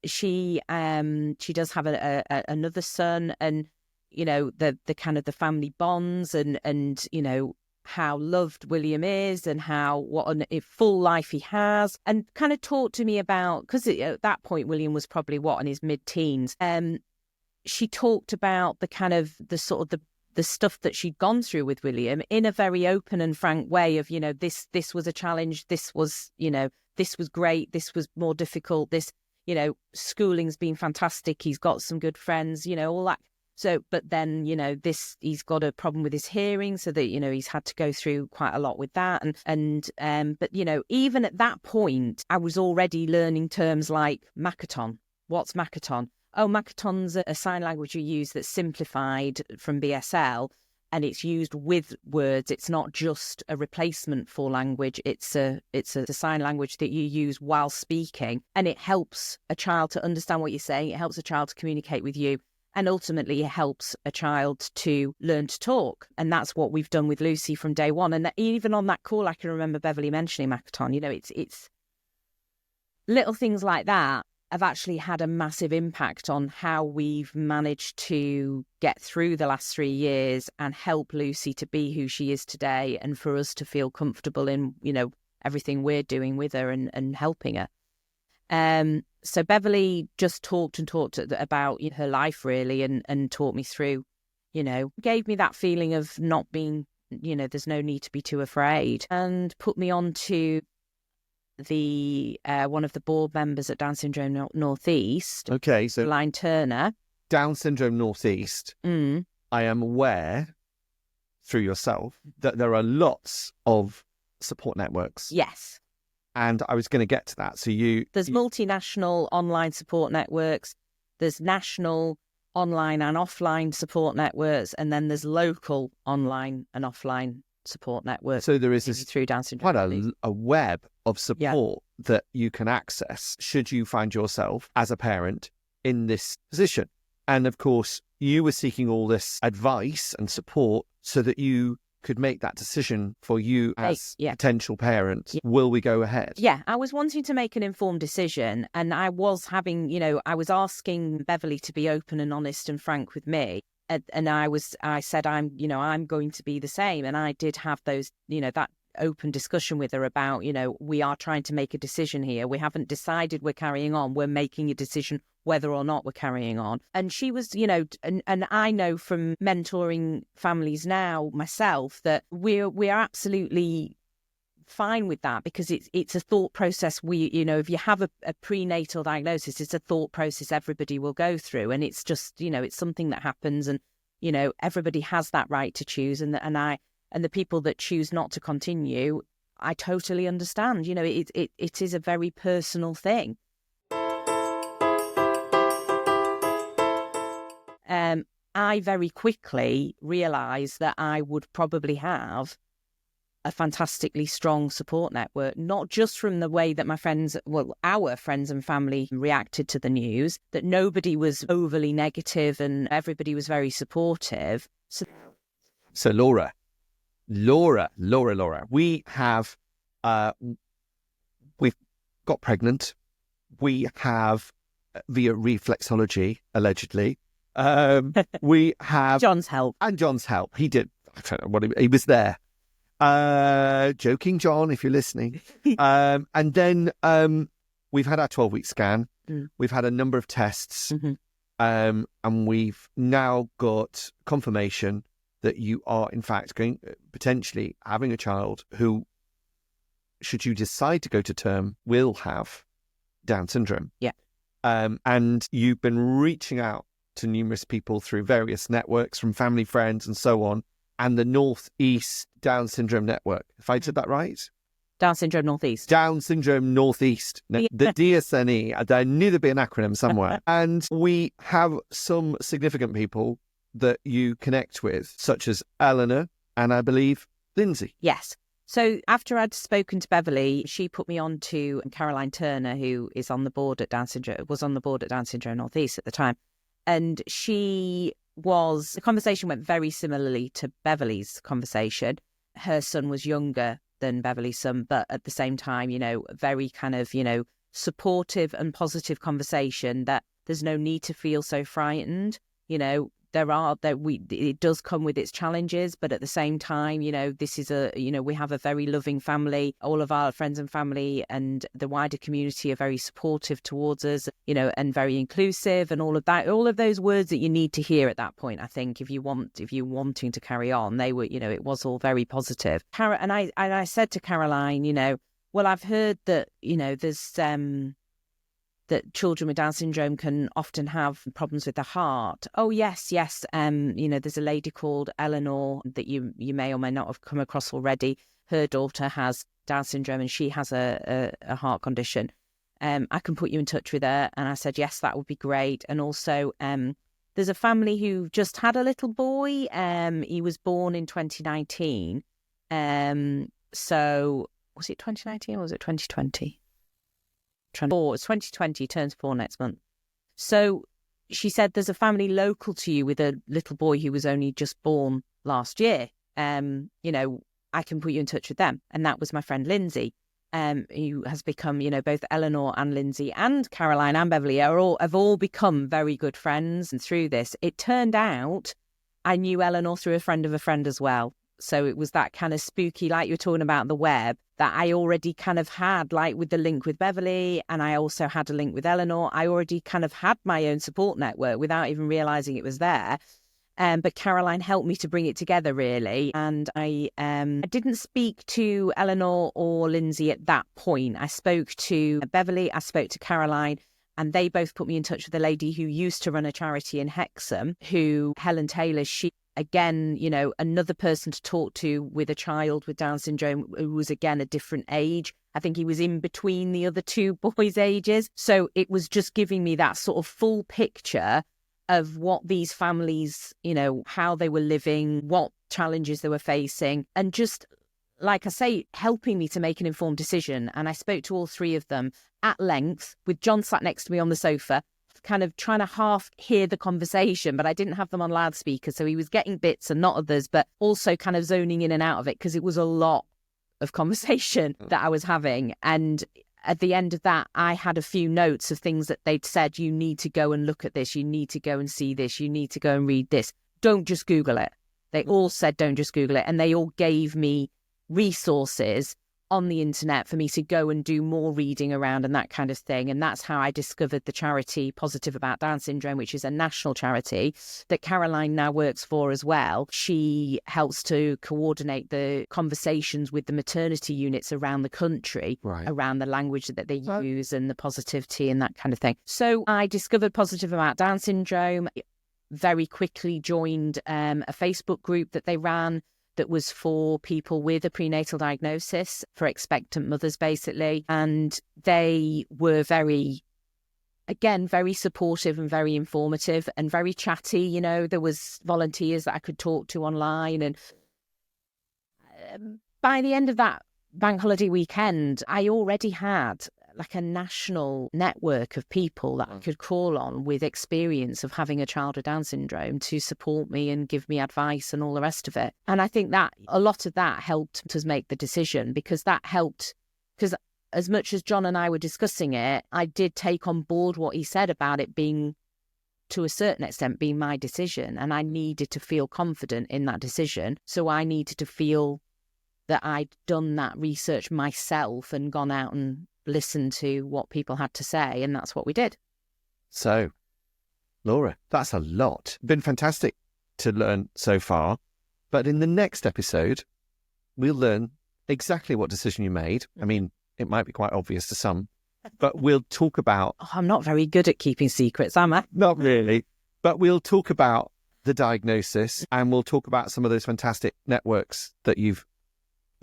she does have another son, and, the kind of the family bonds and how loved William is and what a full life he has, and kind of talked to me about, because at that point William was probably in his mid-teens. She talked about the kind of the sort of the stuff that she'd gone through with William in a very open and frank way of, this was a challenge, this was, this was great, this was more difficult, this, schooling's been fantastic, he's got some good friends, all that. So, but then, he's got a problem with his hearing, so that, he's had to go through quite a lot with that. But, even at that point, I was already learning terms like Makaton. What's Makaton? Oh, Makaton's a sign language you use that's simplified from BSL, and it's used with words. It's not just a replacement for language. It's a sign language that you use while speaking, and it helps a child to understand what you're saying. It helps a child to communicate with you. And ultimately, it helps a child to learn to talk. And that's what we've done with Lucy from day one. And even on that call, I can remember Beverly mentioning Makaton. It's little things like that have actually had a massive impact on how we've managed to get through the last 3 years and help Lucy to be who she is today, and for us to feel comfortable in, everything we're doing with her and helping her. So Beverly just talked about her life, really, and taught me through, gave me that feeling of not being, there's no need to be too afraid, and put me on to the one of the board members at Down Syndrome Northeast. Okay, so Caroline Turner. Down Syndrome Northeast. Mm. I am aware through yourself that there are lots of support networks. Yes. And I was going to get to that. So there's multinational online support networks. There's national online and offline support networks, and then there's local online and offline support networks. So there is this through Down Syndrome. Quite a web of support that you can access should you find yourself as a parent in this position. And of course, you were seeking all this advice and support so that you could make that decision for you as potential parents. Yeah. Will we go ahead? Yeah, I was wanting to make an informed decision, and I was having, I was asking Beverly to be open and honest and frank with me. And I said, I'm going to be the same. And I did have those, that open discussion with her about, we are trying to make a decision here. We haven't decided we're carrying on. We're making a decision whether or not we're carrying on. And she was, and I know from mentoring families now myself that we're absolutely fine with that, because it's a thought process. If you have a prenatal diagnosis, it's a thought process everybody will go through, and it's just, it's something that happens, and everybody has that right to choose, and the people that choose not to continue, I totally understand. It is a very personal thing. I very quickly realised that I would probably have a fantastically strong support network, not just from the way that our friends and family reacted to the news, that nobody was overly negative and everybody was very supportive. So Laura, we have, we've got pregnant. We have, via reflexology, allegedly, we have John's help. He did. I don't know what he was there. Joking, John, if you're listening. And then we've had our 12-week scan. Mm. We've had a number of tests. Mm-hmm. And we've now got confirmation that you are, in fact, potentially having a child who, should you decide to go to term, will have Down syndrome. Yeah. And you've been reaching out to numerous people through various networks, from family, friends, and so on, and the Northeast Down Syndrome Network. If I did that right? Down Syndrome Northeast. Down Syndrome Northeast. The DSNE. There knew there'd be an acronym somewhere. And we have some significant people that you connect with, such as Eleanor and, I believe, Lindsay. Yes. So after I'd spoken to Beverly, she put me on to Caroline Turner, who is on the board at Down Syndrome Northeast at the time. And the conversation went very similarly to Beverly's conversation. Her son was younger than Beverly's son, but at the same time, very kind of, supportive and positive conversation that there's no need to feel so frightened. It does come with its challenges, but at the same time, this is we have a very loving family. All of our friends and family and the wider community are very supportive towards us, and very inclusive, and all of that, all of those words that you need to hear at that point. I think if you're wanting to carry on, they were, it was all very positive. And I said to Caroline, well, I've heard that, there's, that children with Down syndrome can often have problems with the heart. Oh, yes. There's a lady called Eleanor that you may or may not have come across already. Her daughter has Down syndrome and she has a heart condition. I can put you in touch with her. And I said, yes, that would be great. And also, there's a family who just had a little boy. He was born in 2019. So was it 2019 or was it 2020? It's 2020, turns 4 next month. So she said, there's a family local to you with a little boy who was only just born last year. I can put you in touch with them. And that was my friend Lindsay, who has become, both Eleanor and Lindsay and Caroline and Beverly have all become very good friends. And through this, it turned out I knew Eleanor through a friend of a friend as well. So it was that kind of spooky, like you were talking about the web, that I already kind of had, like with the link with Beverly, and I also had a link with Eleanor. I already kind of had my own support network without even realising it was there. But Caroline helped me to bring it together, really. And I didn't speak to Eleanor or Lindsay at that point. I spoke to Beverly, I spoke to Caroline, and they both put me in touch with a lady who used to run a charity in Hexham, Helen Taylor, she, again, you know, another person to talk to with a child with Down syndrome who was, again, a different age. I think he was in between the other two boys' ages. So it was just giving me that sort of full picture of what these families, you know, how they were living, what challenges they were facing, and just, like I say, helping me to make an informed decision. And I spoke to all three of them at length, with John sat next to me on the sofa, kind of trying to half hear the conversation, but I didn't have them on loudspeaker, so he was getting bits and not others, but also kind of zoning in and out of it because it was a lot of conversation that I was having. And at the end of that, I had a few notes of things that they'd said, you need to go and look at this, you need to go and see this, you need to go and read this. Don't just Google it. They all said, don't just Google it. And they all gave me resources on the internet for me to go and do more reading around and that kind of thing. And that's how I discovered the charity Positive About Down Syndrome, which is a national charity that Caroline now works for as well. She helps to coordinate the conversations with the maternity units around the country, around the language that they use and the positivity and that kind of thing. So I discovered Positive About Down Syndrome, very quickly joined a Facebook group that they ran that was for people with a prenatal diagnosis, for expectant mothers, basically. And they were very supportive and very informative and very chatty. You know, there was volunteers that I could talk to online. And by the end of that bank holiday weekend, I already had like a national network of people that I could call on with experience of having a child with Down syndrome to support me and give me advice and all the rest of it. And I think that a lot of that helped us make the decision, because that helped, because as much as John and I were discussing it, I did take on board what he said about it being, to a certain extent, being my decision. And I needed to feel confident in that decision. So I needed to feel that I'd done that research myself and gone out and listen to what people had to say, and that's what we did. So, Laura, that's a lot. Been fantastic to learn so far, but in the next episode, we'll learn exactly what decision you made. I mean, it might be quite obvious to some, but we'll talk about... Oh, I'm not very good at keeping secrets, am I? Not really, but we'll talk about the diagnosis, and we'll talk about some of those fantastic networks that you've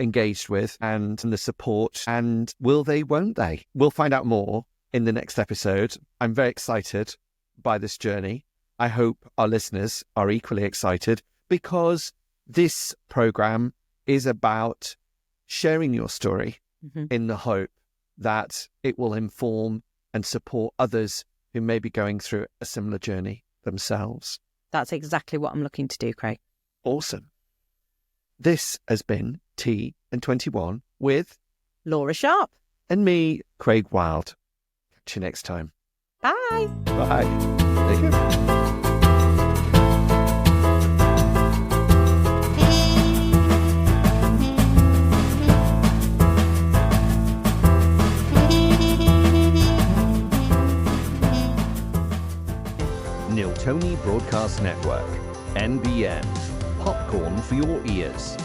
engaged with and the support, and will they, won't they? We'll find out more in the next episode. I'm very excited by this journey. I hope our listeners are equally excited, because this program is about sharing your story in the hope that it will inform and support others who may be going through a similar journey themselves. That's exactly what I'm looking to do, Craig. Awesome. This has been Tea and 21 with Laura Sharpe and me, Craig Wilde. Catch you next time. Bye. Bye. There you go. Niltoni Broadcast Network, NBN. Popcorn for your ears.